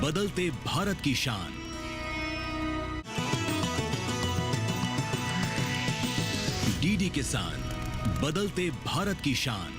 बदलते भारत की शान। डीडी किसान, बदलते भारत की शान।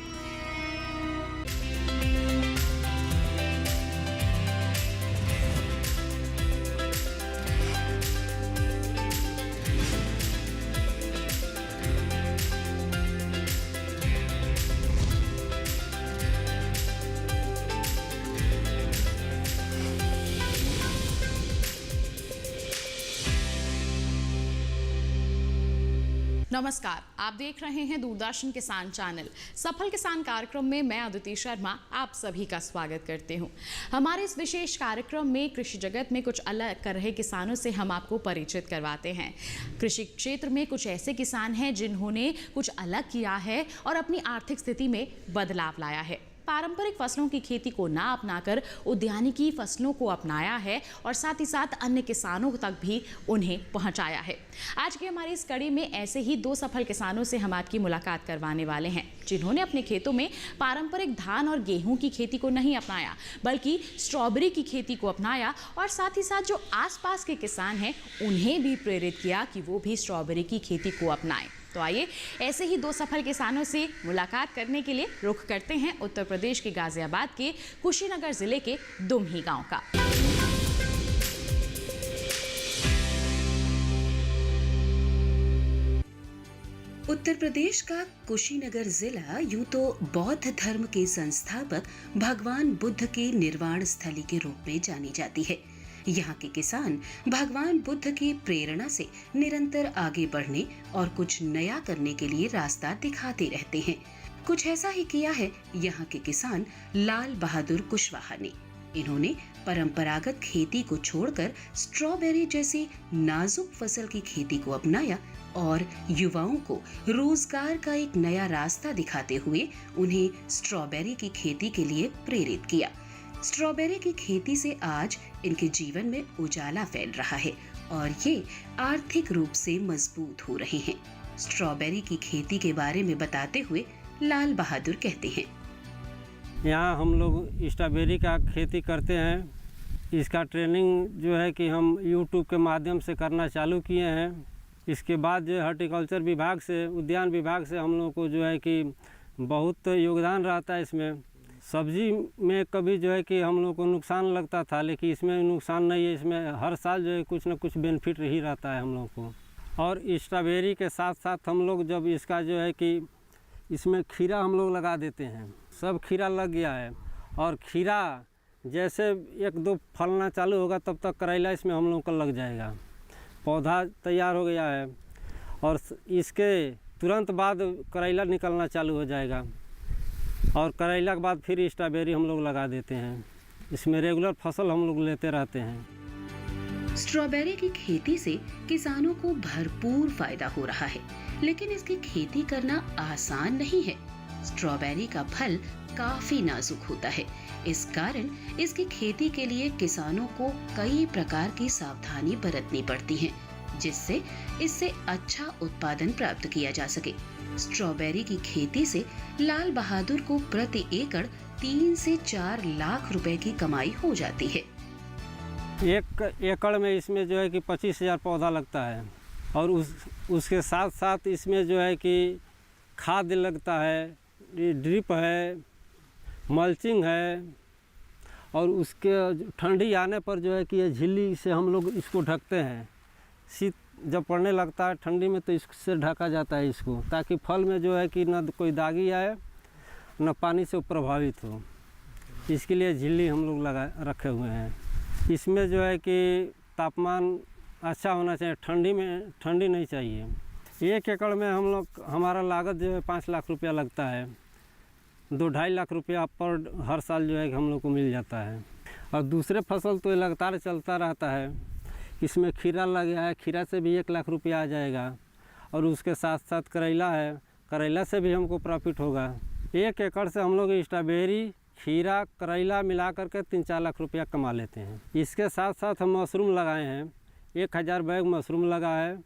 नमस्कार, आप देख रहे हैं दूरदर्शन किसान चैनल। सफल किसान कार्यक्रम में मैं अदिति शर्मा आप सभी का स्वागत करते हूं। हमारे इस विशेष कार्यक्रम में कृषि जगत में कुछ अलग कर रहे किसानों से हम आपको परिचित करवाते हैं। कृषि क्षेत्र में कुछ ऐसे किसान हैं जिन्होंने कुछ अलग किया है और अपनी आर्थिक स्थिति में बदलाव लाया है। पारंपरिक फसलों की खेती को ना अपनाकर उद्यानिकी फसलों को अपनाया है और साथ ही साथ अन्य किसानों तक भी उन्हें पहुंचाया है। आज की हमारी इस कड़ी में ऐसे ही दो सफल किसानों से हम आपकी मुलाकात करवाने वाले हैं, जिन्होंने अपने खेतों में पारंपरिक धान और गेहूं की खेती को नहीं अपनाया, बल्कि स्ट्रॉबेरी की खेती को अपनाया और साथ ही साथ जो आसपास के किसान हैं उन्हें भी प्रेरित किया कि वो भी स्ट्रॉबेरी की खेती को अपनाएं। तो आइए ऐसे ही दो सफल किसानों से मुलाकात करने के लिए रुख करते हैं उत्तर प्रदेश के गाजियाबाद के कुशीनगर जिले के दुमही गांव का। उत्तर प्रदेश का कुशीनगर जिला यूं तो बौद्ध धर्म के संस्थापक भगवान बुद्ध के निर्वाण स्थली के रूप में जानी जाती है। यहाँ के किसान भगवान बुद्ध की प्रेरणा से निरंतर आगे बढ़ने और कुछ नया करने के लिए रास्ता दिखाते रहते हैं। कुछ ऐसा ही किया है यहाँ के किसान लाल बहादुर कुशवाहा ने। इन्होंने परंपरागत खेती को छोड़कर स्ट्रॉबेरी जैसी नाजुक फसल की खेती को अपनाया और युवाओं को रोजगार का एक नया रास्ता दिखाते हुए उन्हें स्ट्रॉबेरी की खेती के लिए प्रेरित किया। स्ट्रॉबेरी की खेती से आज इनके जीवन में उजाला फैल रहा है और ये आर्थिक रूप से मजबूत हो रहे हैं। स्ट्रॉबेरी की खेती के बारे में बताते हुए लाल बहादुर कहते हैं, यहाँ हम लोग स्ट्रॉबेरी का खेती करते हैं। इसका ट्रेनिंग जो है कि हम यूट्यूब के माध्यम से करना चालू किए हैं। इसके बाद जो हॉर्टिकल्चर विभाग से, उद्यान विभाग से हम लोग को जो है कि बहुत योगदान रहता है। इसमें सब्जी में कभी जो है कि हम लोग को नुकसान लगता था, लेकिन इसमें नुकसान नहीं है। इसमें हर साल जो है कुछ ना कुछ बेनिफिट ही रहता है हम लोग को। और स्ट्रॉबेरी के साथ साथ हम लोग जब इसका जो है कि इसमें खीरा हम लोग लगा देते हैं। सब खीरा लग गया है और खीरा जैसे एक दो फलना चालू होगा तब तक करेला इसमें हम लोग का लग जाएगा। पौधा तैयार हो गया है और इसके तुरंत बाद करेला निकलना चालू हो जाएगा और करेला के बाद फिर स्ट्रॉबेरी हम लोग लगा देते हैं। इसमें रेगुलर फसल हम लोग लेते रहते हैं। स्ट्रॉबेरी की खेती से किसानों को भरपूर फायदा हो रहा है, लेकिन इसकी खेती करना आसान नहीं है। स्ट्रॉबेरी का फल काफी नाजुक होता है। इस कारण इसकी खेती के लिए किसानों को कई प्रकार की सावधानी बरतनी पड़ती है, जिससे इससे अच्छा उत्पादन प्राप्त किया जा सके। स्ट्रॉबेरी की खेती से लाल बहादुर को प्रति एकड़ 3 से 4 लाख रुपए की कमाई हो जाती है। एक एकड़ में इसमें जो है कि 25,000 पौधा लगता है और उसके साथ साथ इसमें जो है कि खाद लगता है, ड्रिप है, मल्चिंग है और उसके ठंडी आने पर जो है कि ये झिल्ली से हम लोग इसको ढकते हैं। शीत जब पड़ने लगता है ठंडी में तो इससे ढका जाता है इसको, ताकि फल में जो है कि न कोई दागी आए न पानी से प्रभावित हो। इसके लिए झिल्ली हम लोग रखे हुए हैं। इसमें जो है कि तापमान अच्छा होना चाहिए, ठंडी नहीं चाहिए। 1 एकड़ में हमारा लागत जो है 5 लाख रुपया लगता है। 2-2.5 लाख रुपया पर हर साल जो है कि हम लोग को मिल जाता है। और दूसरे फसल तो लगातार चलता रहता है। इसमें खीरा लग गया है, खीरा से भी 1 लाख रुपया आ जाएगा और उसके साथ साथ करेला है, करेला से भी हमको प्रॉफिट होगा। 1 एकड़ से हम लोग स्ट्रॉबेरी, खीरा, करेला मिला करके 3-4 लाख रुपया कमा लेते हैं। इसके साथ साथ हम मशरूम लगाए हैं, 1000 बैग मशरूम लगा है।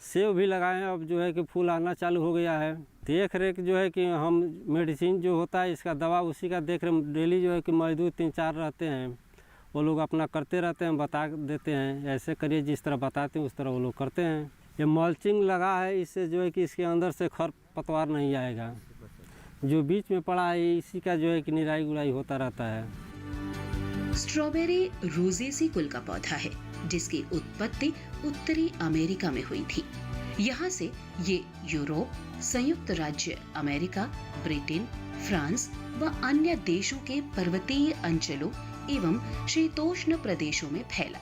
सेब भी लगाए हैं, अब जो है कि फूल आना चालू हो गया है। देख रेख जो है कि हम मेडिसिन जो होता है इसका दवा, उसी का देख रेख डेली जो है कि मजदूर 3-4 रहते हैं, वो लोग अपना करते रहते हैं, बता देते हैं ऐसे करिए, जिस तरह बताते हैं उस तरह वो लोग करते हैं। ये मल्चिंग लगा है, इससे जो है कि इसके अंदर से खरपतवार नहीं आएगा। जो बीच में पड़ा है इसी का जो है कि निराई गुड़ाई होता रहता है। स्ट्रॉबेरी रोजेसी कुल का पौधा है जिसकी उत्पत्ति उत्तरी अमेरिका में हुई थी। यहाँ से ये यूरोप, संयुक्त राज्य अमेरिका, ब्रिटेन, फ्रांस व अन्य देशों के पर्वतीय अंचलों एवं शीतोष्ण प्रदेशों में फैला।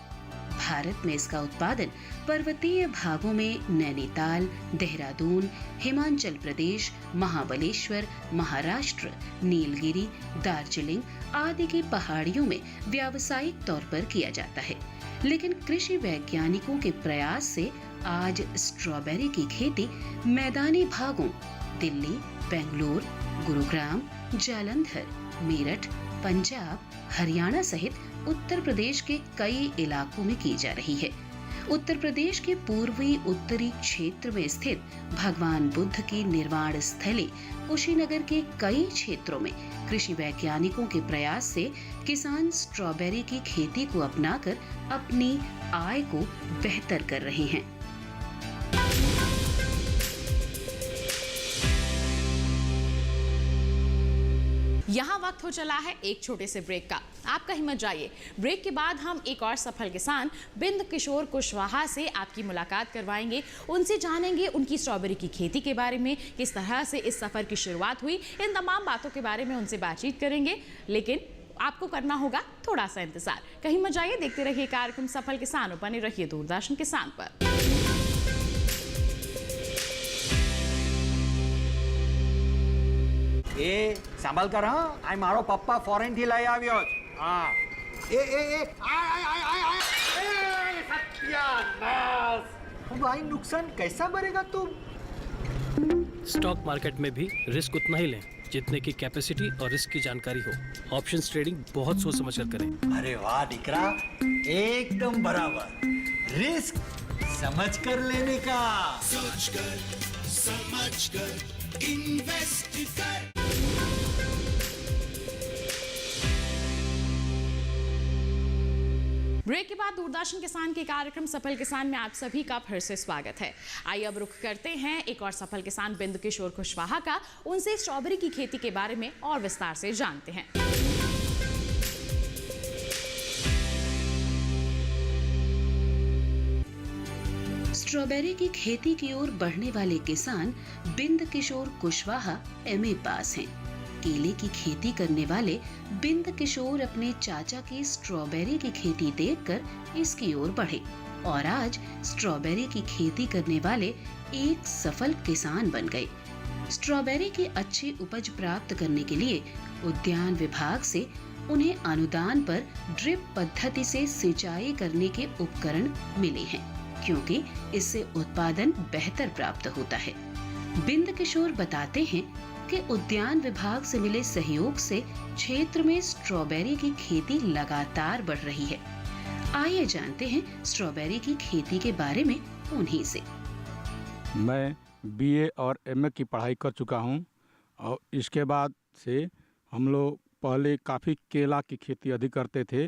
भारत में इसका उत्पादन पर्वतीय भागों में नैनीताल, देहरादून, हिमाचल प्रदेश, महाबलेश्वर, महाराष्ट्र, नीलगिरी, दार्जिलिंग आदि की पहाड़ियों में व्यावसायिक तौर पर किया जाता है। लेकिन कृषि वैज्ञानिकों के प्रयास से आज स्ट्रॉबेरी की खेती मैदानी भागों दिल्ली, बेंगलुरु, गुरुग्राम, जालंधर, मेरठ, पंजाब, हरियाणा सहित उत्तर प्रदेश के कई इलाकों में की जा रही है। उत्तर प्रदेश के पूर्वी उत्तरी क्षेत्र में स्थित भगवान बुद्ध की निर्वाण स्थली कुशीनगर के कई क्षेत्रों में कृषि वैज्ञानिकों के प्रयास से किसान स्ट्रॉबेरी की खेती को अपनाकर अपनी आय को बेहतर कर रहे हैं। यहाँ वक्त हो चला है एक छोटे से ब्रेक का। आप कहीं मत जाइए। ब्रेक के बाद हम एक और सफल किसान बिंद किशोर कुशवाहा से आपकी मुलाकात करवाएंगे। उनसे जानेंगे उनकी स्ट्रॉबेरी की खेती के बारे में, किस तरह से इस सफर की शुरुआत हुई। इन तमाम बातों के बारे में उनसे बातचीत करेंगे, लेकिन आपको करना होगा थोड़ा सा इंतजार। कहीं मत जाइए, देखते रहिए कार्यक्रम सफल किसान और बने रहिए दूरदर्शन किसान पर। એ સંભાળ કર હા, આ મારો પપ્પા ફોરેન થી લઈ આવ્યો છે। હા એ सत्यानाश, भाई नुकसान कैसा भरेगा तू? स्टॉक मार्केट में भी रिस्क उतना ही लें जितने की कैपेसिटी और रिस्क की जानकारी हो। ऑप्शंस ट्रेडिंग बहुत सोच समझ कर करें। अरे वाह दीकरा, एकदम बराबर। रिस्क समझ कर लेने का। सोच कर समझ कर इन्वेस्ट कर। ब्रेक के बाद दूरदर्शन किसान के कार्यक्रम सफल किसान में आप सभी का फिर से स्वागत है। आइए अब रुख करते हैं एक और सफल किसान बिंद किशोर कुशवाहा का। उनसे स्ट्रॉबेरी की खेती के बारे में और विस्तार से जानते हैं। स्ट्रॉबेरी की खेती की ओर बढ़ने वाले किसान बिंद किशोर कुशवाहा एमए पास हैं। केले की खेती करने वाले बिंद किशोर अपने चाचा की स्ट्रॉबेरी की खेती देखकर इसकी ओर बढ़े और आज स्ट्रॉबेरी की खेती करने वाले एक सफल किसान बन गए। स्ट्रॉबेरी की अच्छी उपज प्राप्त करने के लिए उद्यान विभाग से उन्हें अनुदान पर ड्रिप पद्धति से सिंचाई करने के उपकरण मिले हैं, क्योंकि इससे उत्पादन बेहतर प्राप्त होता है। बिंद किशोर बताते हैं कि उद्यान विभाग से मिले सहयोग से क्षेत्र में स्ट्रॉबेरी की खेती लगातार बढ़ रही है। आइए जानते हैं स्ट्रॉबेरी की खेती के बारे में उन्हीं से। मैं बीए और एमए की पढ़ाई कर चुका हूं और इसके बाद से हम लोग पहले काफ़ी केला की खेती अधिक करते थे।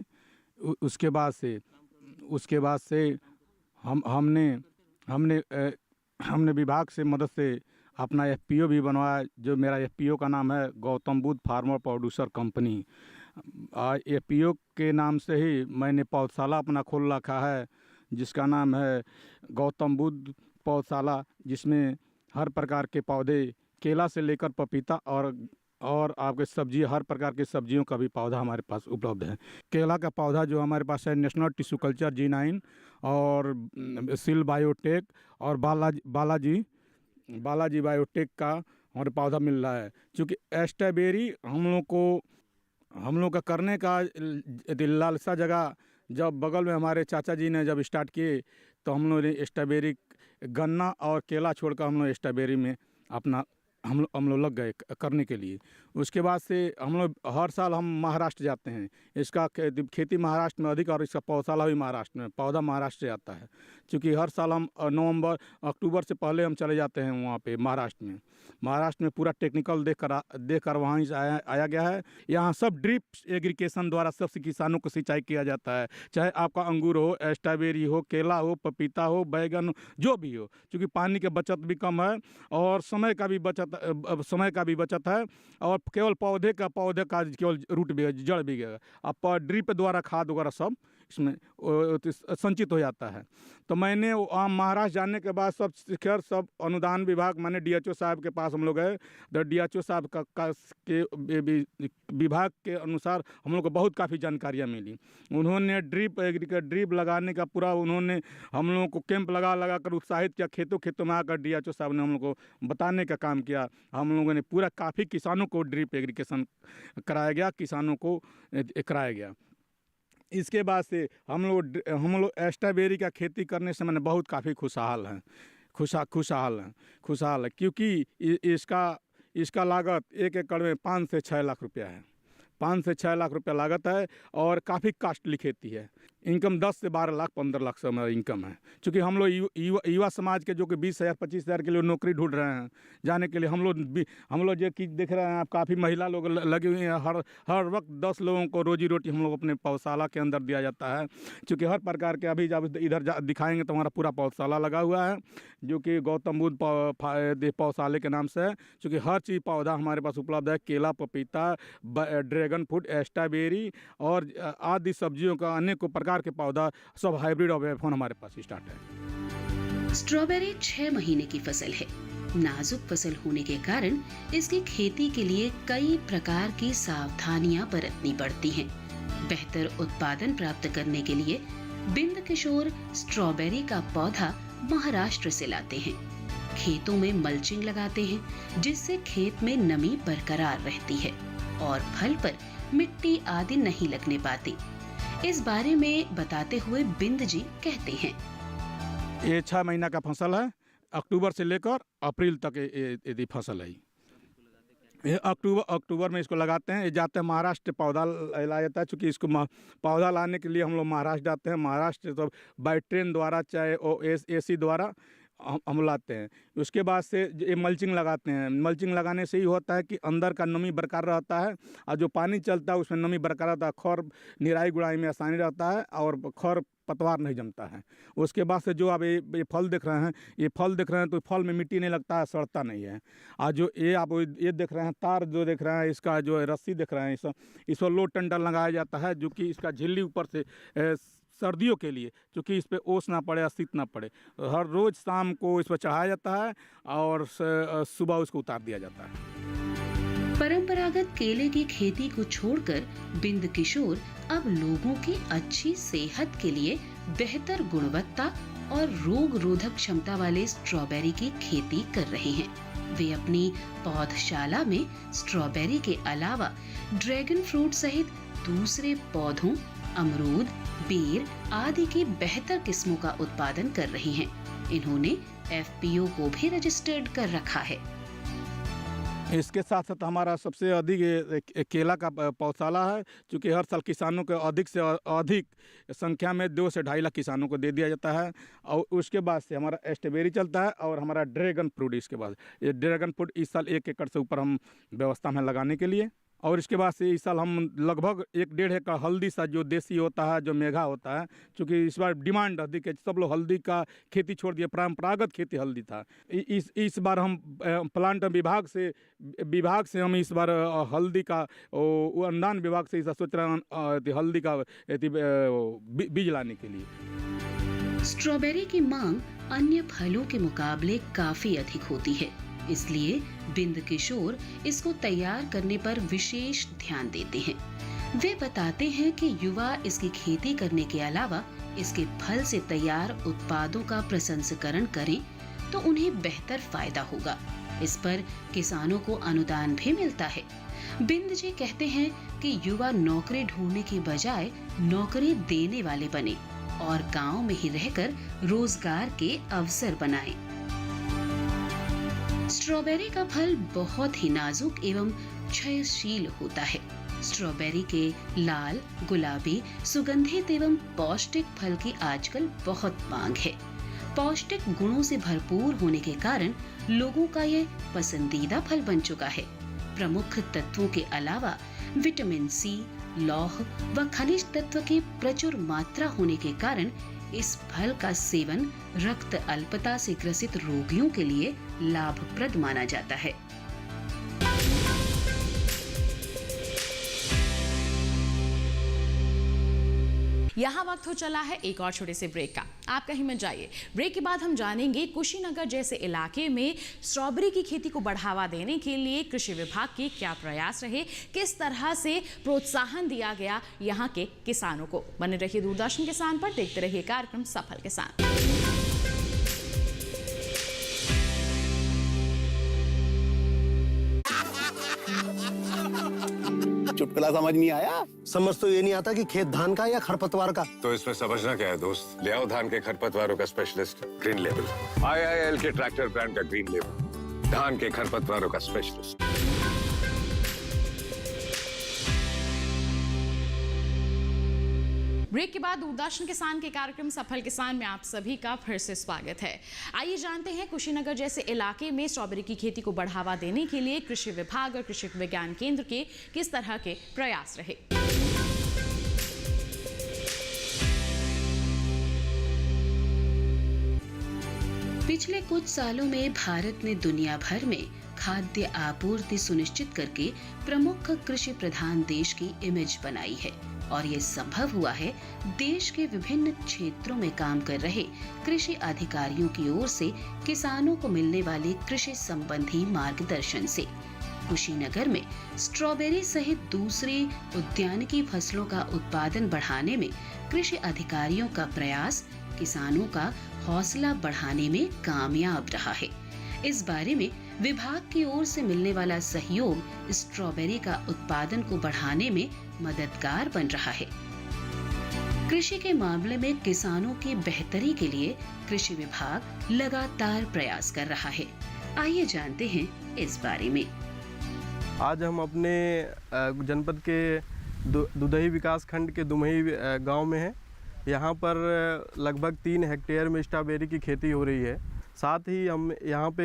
उसके बाद से हमने विभाग से मदद से अपना एफपीओ भी बनवाया, जो मेरा एफपीओ का नाम है Gautam Buddha farmer producer company. FPO के नाम से ही मैंने पौधशाला अपना खोल रखा है, जिसका नाम है गौतम बुद्ध पौधशाला, जिसमें हर प्रकार के पौधे, केला से लेकर पपीता और आपके सब्जी, हर प्रकार के सब्जियों का भी पौधा हमारे पास उपलब्ध है। केला का पौधा जो हमारे पास है नेशनल टिश्यू कल्चर G9 और सिल बायोटेक और बालाजी बायोटेक का हमारे पौधा मिल रहा है। क्योंकि स्ट्रॉबेरी हम लोग का करने का लालसा जगह, जब बगल में हमारे चाचा जी ने जब स्टार्ट किए तो हम लोग ने स्ट्रॉबेरी, गन्ना और केला छोड़कर हम लोग स्ट्रॉबेरी में अपना हम लोग लग गए करने के लिए। उसके बाद से हम लोग हर साल हम महाराष्ट्र जाते हैं। इसका खेती महाराष्ट्र में अधिक और इसका पौधशाला भी महाराष्ट्र में, पौधा महाराष्ट्र से आता है। क्योंकि हर साल हम अक्टूबर से पहले हम चले जाते हैं वहाँ पे महाराष्ट्र में। महाराष्ट्र में पूरा टेक्निकल देख कर वहाँ से आया गया है। यहाँ सब ड्रिप एग्रीकेशन द्वारा सबसे किसानों को सिंचाई किया जाता है, चाहे आपका अंगूर हो, स्ट्रॉबेरी हो, केला हो, पपीता हो, बैगन हो, जो भी हो। क्योंकि पानी की बचत भी कम है और समय का भी बचत है और केवल पौधे का केवल रूट भी है, जड़ भी है। अब ड्रिप द्वारा खाद वगैरह सब इसमें संचित हो जाता है। तो मैंने महाराष्ट्र जाने के बाद सब अनुदान विभाग, मैंने DHO साहब के पास हम लोग गए। तो DHO साहब के विभाग के अनुसार हम लोग को बहुत काफ़ी जानकारियाँ मिली। उन्होंने ड्रिप लगाने का पूरा उन्होंने हम लोगों को कैंप लगा कर उत्साहित किया। खेतों में आकर DHO साहब ने हम लोग को बताने का काम किया। हम लोगों ने पूरा काफ़ी किसानों को ड्रिप एग्रीकेशन कराया गया। इसके बाद से हम लोग स्ट्रॉबेरी का खेती करने से मैंने बहुत काफ़ी खुशहाल हैं क्योंकि इसका लागत 1 एकड़ में 5 से 6 लाख रुपया है। 5 से 6 लाख रुपया लागत है और काफ़ी कास्टली खेती है। इनकम 10 से 12 लाख 15 लाख से हमारा इनकम है। क्योंकि हम लोग युवा समाज के जो कि 20,000 25,000 के लिए नौकरी ढूंढ रहे हैं जाने के लिए, हम लोग जो कि देख रहे हैं आप, काफ़ी महिला लोग लगी हुई हैं। हर वक्त 10 लोगों को रोजी रोटी हम लोग अपने पौधशाला के अंदर दिया जाता है। क्योंकि हर प्रकार के, अभी जब इधर दिखाएंगे तो हमारा पूरा पौधशाला लगा हुआ है जो कि गौतम बुद्ध पौधशाले के नाम से है। क्योंकि हर चीज़ पौधा हमारे पास उपलब्ध है। केला, पपीता, ड्रैगन फ्रूट, स्ट्रॉबेरी और आदि सब्जियों का अनेकों प्रकार के पौधा सब हाइब्रिड और F1 हमारे पास स्टार्ट है। स्ट्रॉबेरी 6 महीने की फसल है। नाजुक फसल होने के कारण इसकी खेती के लिए कई प्रकार की सावधानियां बरतनी पड़ती हैं। बेहतर उत्पादन प्राप्त करने के लिए बिंद किशोर स्ट्रॉबेरी का पौधा महाराष्ट्र से लाते हैं। खेतों में मल्चिंग लगाते हैं जिससे खेत में नमी बरकरार रहती है और फल पर मिट्टी आदि नहीं लगने पाती। इस बारे में बताते हुए बिंद जी कहते हैं, ये 6 महीना का फसल है। अक्टूबर से लेकर अप्रैल तक ये फसल है। ये अक्टूबर में इसको लगाते हैं। ये जाते हैं महाराष्ट्र, पौधा लाया जाता है। चूँकि इसको पौधा लाने के लिए हम लोग महाराष्ट्र जाते हैं। महाराष्ट्र तो बाई ट्रेन द्वारा चाहे AC द्वारा हम लाते हैं। उसके बाद से ये मल्चिंग लगाते हैं। मल्चिंग लगाने से ही होता है कि अंदर का नमी बरकरार रहता है और जो पानी चलता है उसमें नमी बरकरार रहता है। खौर निराई गुड़ाई में आसानी रहता है और खौर पतवार नहीं जमता है। उसके बाद से जो आप ये फल देख रहे हैं तो फल में मिट्टी नहीं लगता है, सड़ता नहीं है। और जो आप ये देख रहे हैं, तार जो देख रहे हैं, इसका जो रस्सी देख रहे हैं, इस पर लो टंडल लगाया जाता है जो कि इसका झिल्ली ऊपर से सर्दियों के लिए, क्योंकि इस पर ओस ना पड़े, शीत ना पड़े। हर रोज़ शाम को इस पर चढ़ाया जाता है और सुबह उसको उतार दिया जाता है। परंपरागत केले की खेती को छोड़कर बिंद किशोर अब लोगों की अच्छी सेहत के लिए बेहतर गुणवत्ता और रोग रोधक क्षमता वाले स्ट्रॉबेरी की खेती कर रहे हैं। वे अपनी पौधशाला में स्ट्रॉबेरी के अलावा ड्रैगन फ्रूट सहित दूसरे पौधों, अमरूद, बेर आदि की बेहतर किस्मों का उत्पादन कर रहे हैं। इन्होंने FPO को भी रजिस्टर्ड कर रखा है। इसके साथ साथ हमारा सबसे अधिक केला का पौधशाला है। क्योंकि हर साल किसानों को अधिक से अधिक संख्या में 2 से 2.5 लाख किसानों को दे दिया जाता है। और उसके बाद से हमारा स्ट्रॉबेरी चलता है और हमारा ड्रैगन फ्रूट। इसके बाद ये ड्रैगन फ्रूट इस साल 1 एकड़ से ऊपर हम व्यवस्था में लगाने के लिए। और इसके बाद से इस साल हम लगभग 1-1.5 एकड़ हल्दी सा जो देसी होता है, जो मेघा होता है, क्योंकि इस बार डिमांड हल्दी के, सब लोग हल्दी का खेती छोड़ दिए, परंपरागत खेती हल्दी था। इस बार हम प्लांट विभाग से हम इस बार हल्दी का अनुदान विभाग से इस सोच रहे हैं हल्दी का बीज लाने के लिए। स्ट्रॉबेरी की मांग अन्य फलों के मुकाबले काफी अधिक होती है, इसलिए बिंद किशोर इसको तैयार करने पर विशेष ध्यान देते हैं। वे बताते हैं कि युवा इसकी खेती करने के अलावा इसके फल से तैयार उत्पादों का प्रसंस्करण करें तो उन्हें बेहतर फायदा होगा। इस पर किसानों को अनुदान भी मिलता है। बिंद जी कहते हैं कि युवा नौकरी ढूंढने की बजाय नौकरी देने वाले बने और गांव में ही रहकर रोजगार के अवसर बनाएं। स्ट्रॉबेरी का फल बहुत ही नाजुक एवं क्षयशील होता है। स्ट्रॉबेरी के लाल, गुलाबी, सुगंधित एवं पौष्टिक फल की आजकल बहुत मांग है। पौष्टिक गुणों से भरपूर होने के कारण लोगों का ये पसंदीदा फल बन चुका है। प्रमुख तत्वों के अलावा विटामिन सी, लौह व खनिज तत्व की प्रचुर मात्रा होने के कारण इस फल का सेवन रक्त अल्पता से ग्रसित रोगियों के लिए लाभप्रद माना जाता है। यहाँ वक्त हो चला है एक और छोटे से ब्रेक का। आप कहीं मत जाइए। ब्रेक के बाद हम जानेंगे कुशीनगर जैसे इलाके में स्ट्रॉबेरी की खेती को बढ़ावा देने के लिए कृषि विभाग के क्या प्रयास रहे, किस तरह से प्रोत्साहन दिया गया यहाँ के किसानों को। बने रहिए दूरदर्शन किसान पर, देखते रहिए कार्यक्रम सफल किसान। चुटकुला समझ नहीं आया? समझ तो ये नहीं आता कि खेत धान का या खरपतवार का। तो इसमें समझना क्या है दोस्त, ले आओ धान के खरपतवारों का स्पेशलिस्ट ग्रीन लेवल। IIL के ट्रैक्टर ब्रांड का ग्रीन लेवल, धान के खरपतवारों का स्पेशलिस्ट। ब्रेक के बाद दूरदर्शन किसान के कार्यक्रम सफल किसान में आप सभी का फिर से स्वागत है। आइए जानते हैं कुशीनगर जैसे इलाके में स्ट्रॉबेरी की खेती को बढ़ावा देने के लिए कृषि विभाग और कृषि विज्ञान केंद्र के किस तरह के प्रयास रहे। पिछले कुछ सालों में भारत ने दुनिया भर में खाद्य आपूर्ति सुनिश्चित करके प्रमुख कृषि प्रधान देश की इमेज बनाई है और ये संभव हुआ है देश के विभिन्न क्षेत्रों में काम कर रहे कृषि अधिकारियों की ओर से किसानों को मिलने वाले कृषि संबंधी मार्गदर्शन से। कुशीनगर में स्ट्रॉबेरी सहित दूसरी उद्यानिकी फसलों का उत्पादन बढ़ाने में कृषि अधिकारियों का प्रयास किसानों का हौसला बढ़ाने में कामयाब रहा है। इस बारे में विभाग की ओर से मिलने वाला सहयोग स्ट्रॉबेरी का उत्पादन को बढ़ाने में मददगार बन रहा है। कृषि के मामले में किसानों की बेहतरी के लिए कृषि विभाग लगातार प्रयास कर रहा है। आइए जानते हैं इस बारे में। आज हम अपने जनपद के दुधही विकास खंड के दुमही गांव में हैं। यहाँ पर लगभग 3 हेक्टेयर में स्ट्रॉबेरी की खेती हो रही है। साथ ही हम यहाँ पे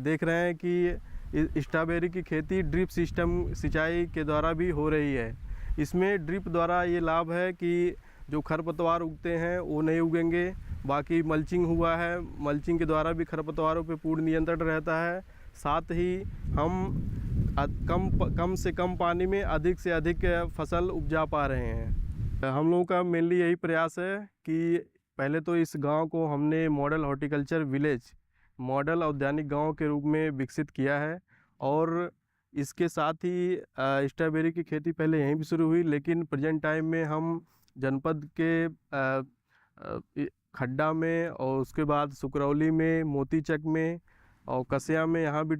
देख रहे हैं कि स्ट्रॉबेरी की खेती ड्रिप सिस्टम सिंचाई के द्वारा भी हो रही है। इसमें ड्रिप द्वारा ये लाभ है कि जो खरपतवार उगते हैं वो नहीं उगेंगे। बाकी मल्चिंग हुआ है, मल्चिंग के द्वारा भी खरपतवारों पे पूर्ण नियंत्रण रहता है। साथ ही हम कम से कम पानी में अधिक से अधिक फसल उपजा पा रहे हैं। हम लोगों का मेनली यही प्रयास है कि पहले तो इस गांव को हमने मॉडल हॉर्टिकल्चर विलेज, मॉडल औद्यानिक गांव के रूप में विकसित किया है और इसके साथ ही स्ट्रॉबेरी की खेती पहले यहीं भी शुरू हुई, लेकिन प्रेजेंट टाइम में हम जनपद के खड्डा में और उसके बाद सुकरौली में, मोतीचक में और कसिया में यहाँ भी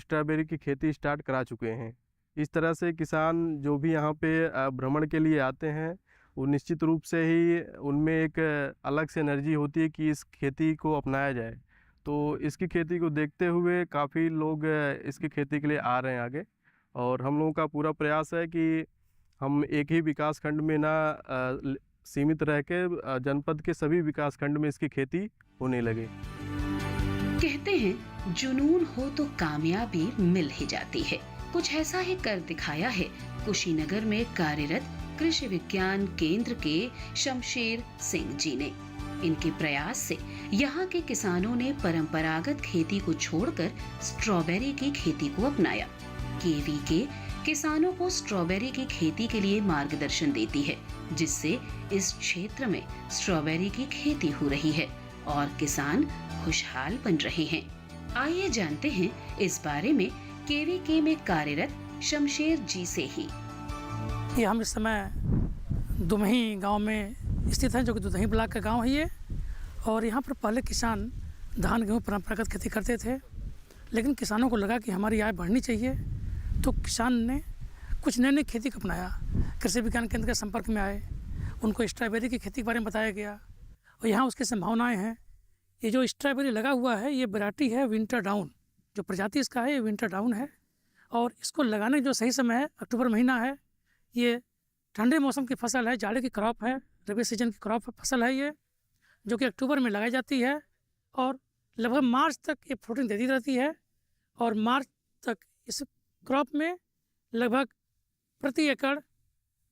स्ट्रॉबेरी की खेती स्टार्ट करा चुके हैं। इस तरह से किसान जो भी यहाँ पे भ्रमण के लिए आते हैं वो निश्चित रूप से ही उनमें एक अलग से एनर्जी होती है कि इस खेती को अपनाया जाए। तो इसकी खेती को देखते हुए काफ़ी लोग इसकी खेती के लिए आ रहे हैं आगे और हम लोगों का पूरा प्रयास है कि हम एक ही विकास खंड में ना सीमित रह के जनपद के सभी विकास खंड में इसकी खेती होने लगे। कहते हैं जुनून हो तो कामयाबी मिल ही जाती है। कुछ ऐसा ही कर दिखाया है कुशीनगर में कार्यरत कृषि विज्ञान केंद्र के शमशेर सिंह जी ने। इनके प्रयास से यहाँ के किसानों ने परंपरागत खेती को छोड़कर स्ट्रॉबेरी की खेती को अपनाया। केवीके किसानों को स्ट्रॉबेरी की खेती के लिए मार्गदर्शन देती है, जिससे इस क्षेत्र में स्ट्रॉबेरी की खेती हो रही है और किसान खुशहाल बन रहे हैं। आइए जानते हैं इस बारे में केवीके में कार्यरत शमशेर जी से ही। ये हम इस समय दुमही गांव में स्थित हैं, जो कि दुधही ब्लॉक का गांव है ये। और यहाँ पर पहले किसान धान गेहूँ परंपरागत खेती करते थे, लेकिन किसानों को लगा कि हमारी आय बढ़नी चाहिए, तो किसान ने कुछ नई नई खेती को अपनाया। कृषि विज्ञान केंद्र के संपर्क में आए, उनको स्ट्रॉबेरी की खेती के बारे में बताया गया और यहाँ उसकी संभावनाएँ हैं। ये जो स्ट्रॉबेरी लगा हुआ है ये वैरायटी है विंटर डाउन, जो प्रजाति इसका है ये विंटर डाउन है और इसको लगाने का जो सही समय है अक्टूबर महीना है। ये ठंडे मौसम की फसल है, जाड़े की क्रॉप है, रबी सीजन की क्रॉप फसल है ये, जो कि अक्टूबर में लगाई जाती है और लगभग मार्च तक ये फ्रूटिंग देती रहती है और मार्च तक इस क्रॉप में लगभग प्रति एकड़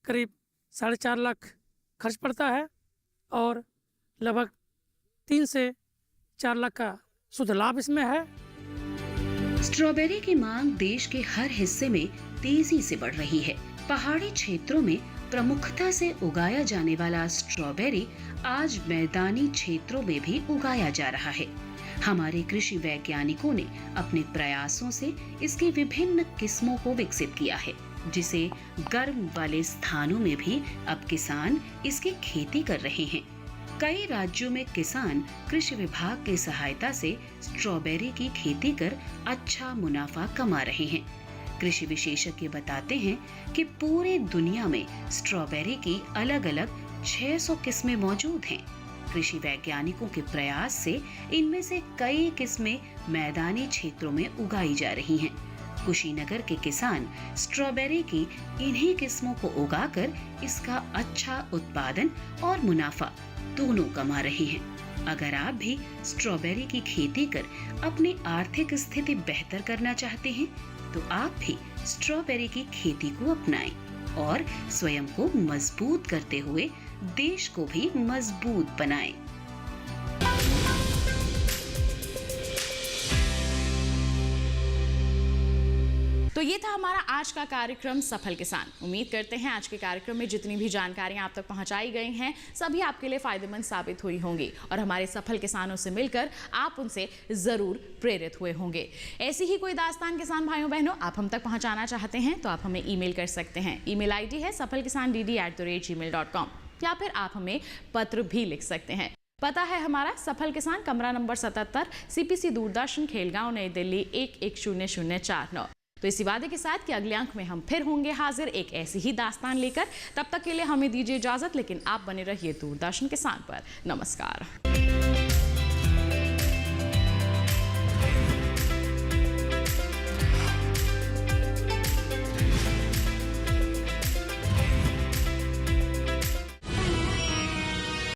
करीब 4.5 लाख खर्च पड़ता है और लगभग 3 से 4 लाख का शुद्ध लाभ इसमें है। स्ट्रॉबेरी की मांग देश के हर हिस्से में तेजी से बढ़ रही है। पहाड़ी क्षेत्रों में प्रमुखता से उगाया जाने वाला स्ट्रॉबेरी आज मैदानी क्षेत्रों में भी उगाया जा रहा है। हमारे कृषि वैज्ञानिकों ने अपने प्रयासों से इसकी विभिन्न किस्मों को विकसित किया है, जिसे गर्म वाले स्थानों में भी अब किसान इसकी खेती कर रहे हैं। कई राज्यों में किसान कृषि विभाग की सहायता से स्ट्रॉबेरी की खेती कर अच्छा मुनाफा कमा रहे हैं। कृषि विशेषज्ञ बताते हैं कि पूरे दुनिया में स्ट्रॉबेरी की अलग अलग 600 किस्में मौजूद हैं। कृषि वैज्ञानिकों के प्रयास से इनमें से कई किस्में मैदानी क्षेत्रों में उगाई जा रही हैं। कुशीनगर के किसान स्ट्रॉबेरी की इन्हीं किस्मों को उगाकर इसका अच्छा उत्पादन और मुनाफा दोनों कमा रहे हैं। अगर आप भी स्ट्रॉबेरी की खेती कर अपनी आर्थिक स्थिति बेहतर करना चाहते हैं, तो आप भी स्ट्रॉबेरी की खेती को अपनाएं और स्वयं को मजबूत करते हुए देश को भी मजबूत बनाएं। तो ये था हमारा आज का कार्यक्रम सफल किसान। उम्मीद करते हैं आज के कार्यक्रम में जितनी भी जानकारियां आप तक पहुंचाई गई हैं सभी आपके लिए फायदेमंद साबित हुई होंगी और हमारे सफल किसानों से मिलकर आप उनसे जरूर प्रेरित हुए होंगे। ऐसी ही कोई दास्तान किसान भाइयों बहनों आप हम तक पहुंचाना चाहते हैं तो आप हमें ईमेल कर सकते हैं। ईमेल आईडी है safalkisandd@gmail.com या फिर आप हमें पत्र भी लिख सकते हैं। पता है हमारा सफल किसान, कमरा नंबर 77, CPC दूरदर्शन, खेलगांव, नई दिल्ली 110049। तो इसी वादे के साथ कि अगले अंक में हम फिर होंगे हाजिर एक ऐसी ही दास्तान लेकर। तब तक के लिए हमें दीजिए इजाजत, लेकिन आप बने रहिए दूरदर्शन किसान पर। नमस्कार।